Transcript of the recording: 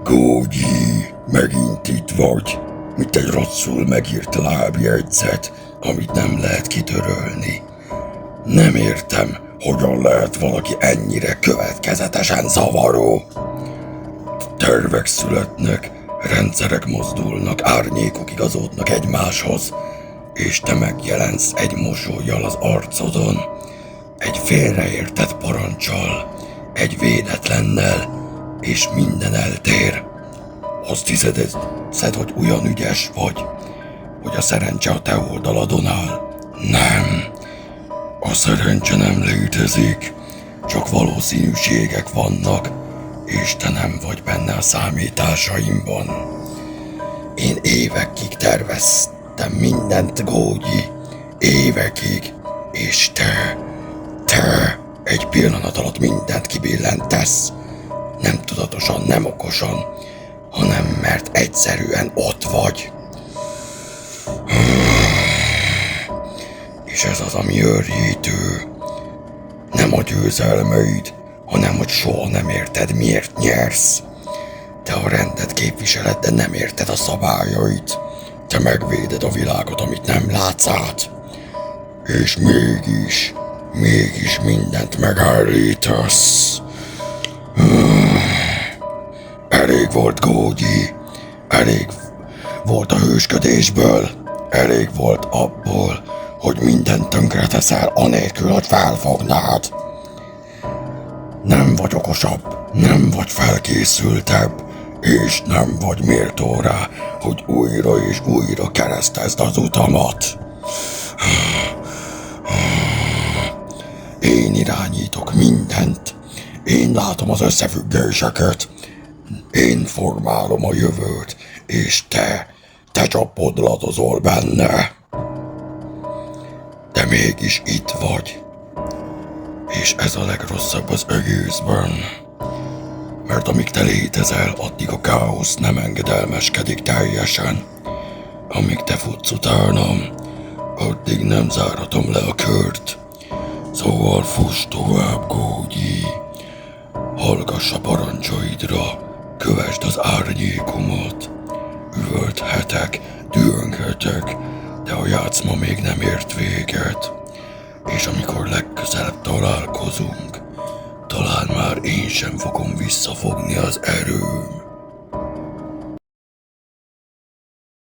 Gógyi, megint itt vagy, mint egy rosszul megírt lábjegyzet, amit nem lehet kitörölni. Nem értem, hogyan lehet valaki ennyire következetesen zavaró. Tervek születnek, rendszerek mozdulnak, árnyékok igazodnak egymáshoz, és te megjelensz egy mosollyal az arcodon, egy félreértett paranccsal, egy védetlennel, és minden eltér. Azt hiszed, hogy olyan ügyes vagy, hogy a szerencse a te oldaladon áll. Nem, a szerencse nem létezik, csak valószínűségek vannak, és te nem vagy benne a számításaimban. Én évekig terveztem mindent, Gógyi, évekig, és te egy pillanat alatt mindent kibillentesz. Nem tudatosan, nem okosan, hanem mert egyszerűen ott vagy. És ez az, ami őrjítő. Nem a győzelmeid, hanem hogy soha nem érted, miért nyersz. Te a rendet képviseled, de nem érted a szabályait. Te megvéded a világot, amit nem látsz át. És mégis mindent megállítasz. Elég volt, Gógyi, elég volt a hősködésből, elég volt abból, hogy mindent tönkreteszel anélkül, hogy felfognád. Nem vagy okosabb, nem vagy felkészültebb, és nem vagy méltó rá, hogy újra és újra keresztezd az utamat. Én irányítok mindent, én látom az összefüggéseket, én formálom a jövőt, és te csak podladozol benne. De mégis itt vagy. És ez a legrosszabb az egészben. Mert amíg te létezel, addig a káosz nem engedelmeskedik teljesen. Amíg te futsz utánam, addig nem zárhatom le a kört. Szóval fuss tovább, Gógyi. Hallgass a parancsaidra, kövesd az árnyékomat. Üvölthetek, dühönghetek, de a játszma még nem ért véget. És amikor legközelebb találkozunk, talán már én sem fogom visszafogni az erőm.